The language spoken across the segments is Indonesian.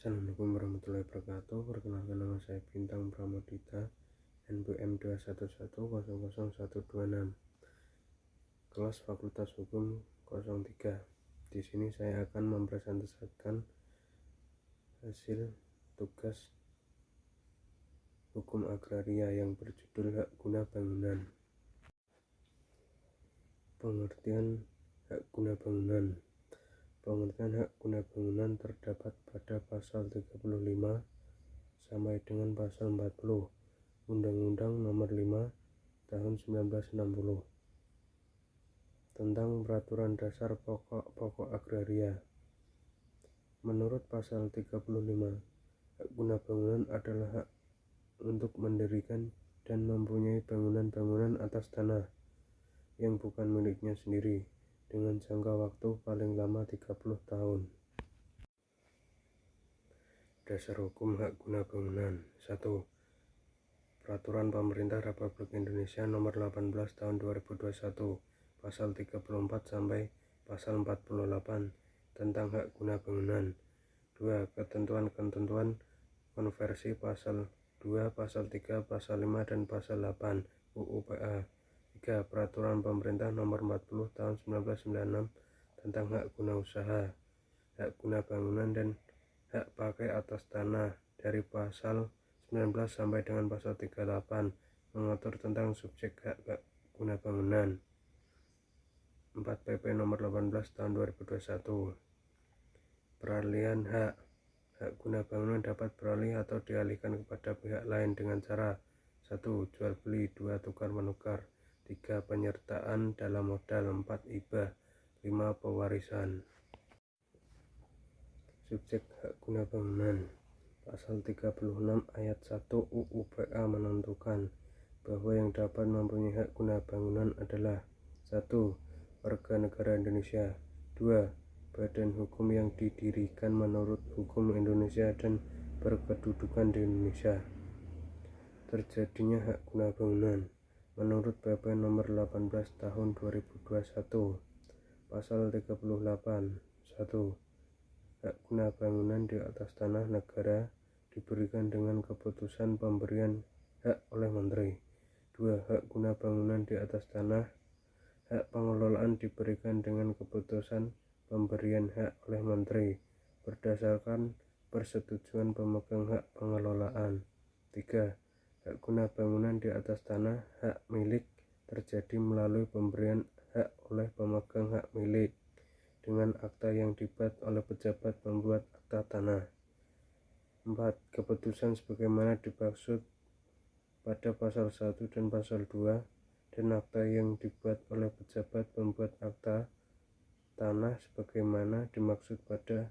Assalamualaikum warahmatullahi wabarakatuh. Perkenalkan, nama saya Bintang Pramodita, NPM 211000126, kelas Fakultas Hukum 03. Di sini saya akan mempresentasikan hasil tugas hukum agraria yang berjudul Hak Guna Bangunan. Pengertian hak guna bangunan. Pengertian hak guna bangunan terdapat pada pasal 35 sampai dengan pasal 40 Undang-Undang Nomor 5 Tahun 1960 tentang Peraturan Dasar Pokok Agraria. Menurut pasal 35, hak guna bangunan adalah hak untuk mendirikan dan mempunyai bangunan-bangunan atas tanah yang bukan miliknya sendiri dengan jangka waktu paling lama 30 tahun. Dasar hukum hak guna bangunan. 1. Peraturan Pemerintah Republik Indonesia Nomor 18 Tahun 2021, Pasal 34 sampai Pasal 48 tentang hak guna bangunan. 2. Ketentuan-ketentuan konversi Pasal 2, Pasal 3, Pasal 5, dan Pasal 8 UU PA. 3. Peraturan Pemerintah Nomor 40 Tahun 1996 tentang hak guna usaha, hak guna bangunan, dan hak pakai atas tanah dari Pasal 19 sampai dengan Pasal 38 mengatur tentang subjek hak guna bangunan. 4. PP Nomor 18 Tahun 2021. Peralihan hak guna bangunan dapat beralih atau dialihkan kepada pihak lain dengan cara: 1. Jual beli. 2. Tukar menukar. 3. Penyertaan dalam modal. 4. Hibah. 5. Pewarisan. Subjek hak guna bangunan. Pasal 36 ayat 1 UU PA menentukan bahwa yang dapat mempunyai hak guna bangunan adalah: 1. Warga negara Indonesia. 2. Badan hukum yang didirikan menurut hukum Indonesia dan berkedudukan di Indonesia. Terjadinya hak guna bangunan menurut PP Nomor 18 Tahun 2021, Pasal 38. 1. Hak guna bangunan di atas tanah negara diberikan dengan keputusan pemberian hak oleh Menteri. 2. Hak guna bangunan di atas tanah, hak pengelolaan diberikan dengan keputusan pemberian hak oleh Menteri berdasarkan persetujuan pemegang hak pengelolaan. 3. Hak guna bangunan di atas tanah, hak milik, terjadi melalui pemberian hak oleh pemegang hak milik dengan akta yang dibuat oleh pejabat pembuat akta tanah. 4. Keputusan sebagaimana dimaksud pada pasal 1 dan pasal 2 dan akta yang dibuat oleh pejabat pembuat akta tanah sebagaimana dimaksud pada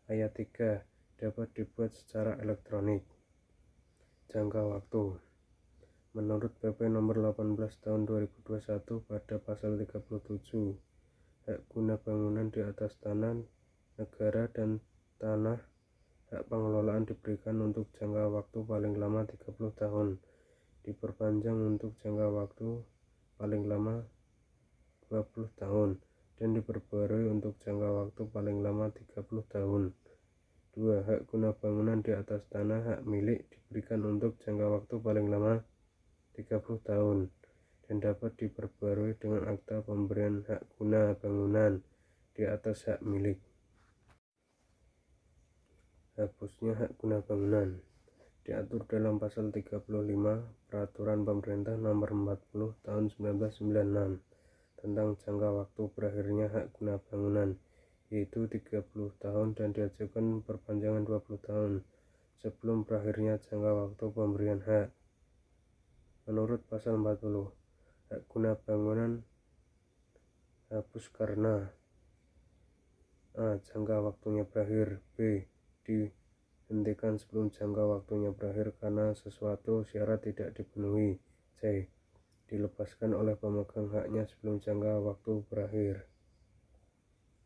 ayat 3 dapat dibuat secara elektronik. Jangka waktu. Menurut PP Nomor 18 Tahun 2021 pada pasal 37, hak guna bangunan di atas tanah negara dan tanah hak pengelolaan diberikan untuk jangka waktu paling lama 30 tahun, diperpanjang untuk jangka waktu paling lama 20 tahun, dan diperbarui untuk jangka waktu paling lama 30 tahun. 2. Hak guna bangunan di atas tanah hak milik diberikan untuk jangka waktu paling lama 30 tahun dan dapat diperbarui dengan akta pemberian hak guna bangunan di atas hak milik. Hapusnya hak guna bangunan diatur dalam pasal 35 Peraturan Pemerintah Nomor 40 Tahun 1996 tentang jangka waktu berakhirnya hak guna bangunan, yaitu 30 tahun, dan diajukan perpanjangan 20 tahun sebelum berakhirnya jangka waktu pemberian hak. Menurut pasal 40, hak guna bangunan hapus karena: A. Jangka waktunya berakhir. B. Dihentikan sebelum jangka waktunya berakhir karena sesuatu syarat tidak dipenuhi. C. Dilepaskan oleh pemegang haknya sebelum jangka waktu berakhir.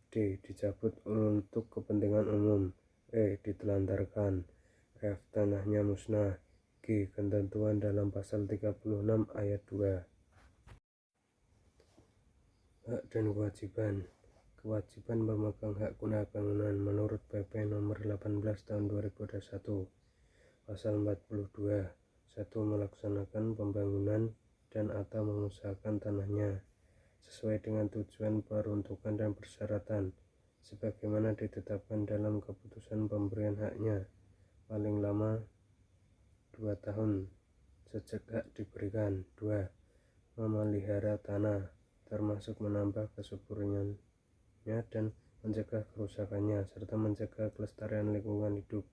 D. Dicabut untuk kepentingan umum. E. Ditelantarkan. F. Tanahnya musnah. G. Ketentuan dalam pasal 36 ayat 2. Hak dan kewajiban. Kewajiban pemegang hak guna bangunan menurut PP Nomor 18 18 tahun 2021. Pasal 42. 1. Melaksanakan pembangunan dan atau mengusahakan tanahnya sesuai dengan tujuan, peruntukan, dan persyaratan sebagaimana ditetapkan dalam keputusan pemberian haknya, paling lama 2 tahun sejak hak diberikan. 2. Memelihara tanah termasuk menambah kesuburannya dan mencegah kerusakannya serta mencegah kelestarian lingkungan hidup.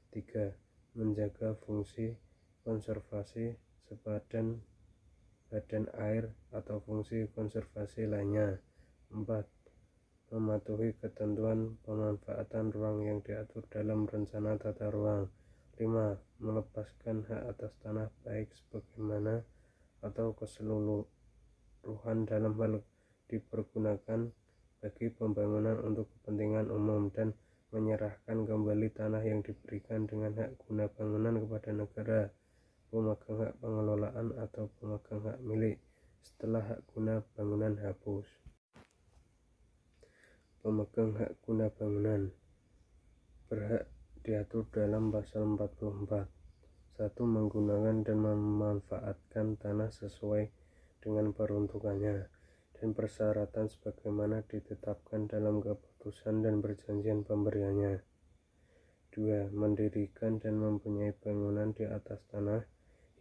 3. Menjaga fungsi konservasi sepadan badan air atau fungsi konservasi lainnya. 4. Mematuhi ketentuan pemanfaatan ruang yang diatur dalam rencana tata ruang. 5. Melepaskan hak atas tanah baik sebagaimana atau keseluruhan dalam hal dipergunakan bagi pembangunan untuk kepentingan umum dan menyerahkan kembali tanah yang diberikan dengan hak guna bangunan kepada negara, pemegang hak pengelolaan atau pemegang hak milik setelah hak guna bangunan hapus. Pemegang hak guna bangunan berhak diatur dalam pasal 44. 1. Menggunakan dan memanfaatkan tanah sesuai dengan peruntukannya dan persyaratan sebagaimana ditetapkan dalam keputusan dan perjanjian pemberiannya. 2. Mendirikan dan mempunyai bangunan di atas tanah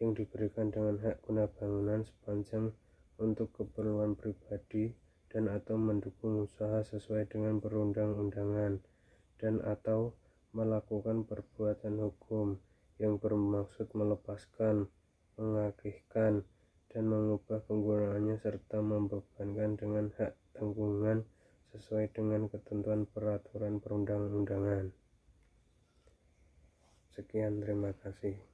yang diberikan dengan hak guna bangunan sepanjang untuk keperluan pribadi dan atau mendukung usaha sesuai dengan perundang-undangan dan atau melakukan perbuatan hukum yang bermaksud melepaskan, mengakihkan, dan mengubah penggunaannya serta membebankan dengan hak tanggungan sesuai dengan ketentuan peraturan perundang-undangan. Sekian, terima kasih.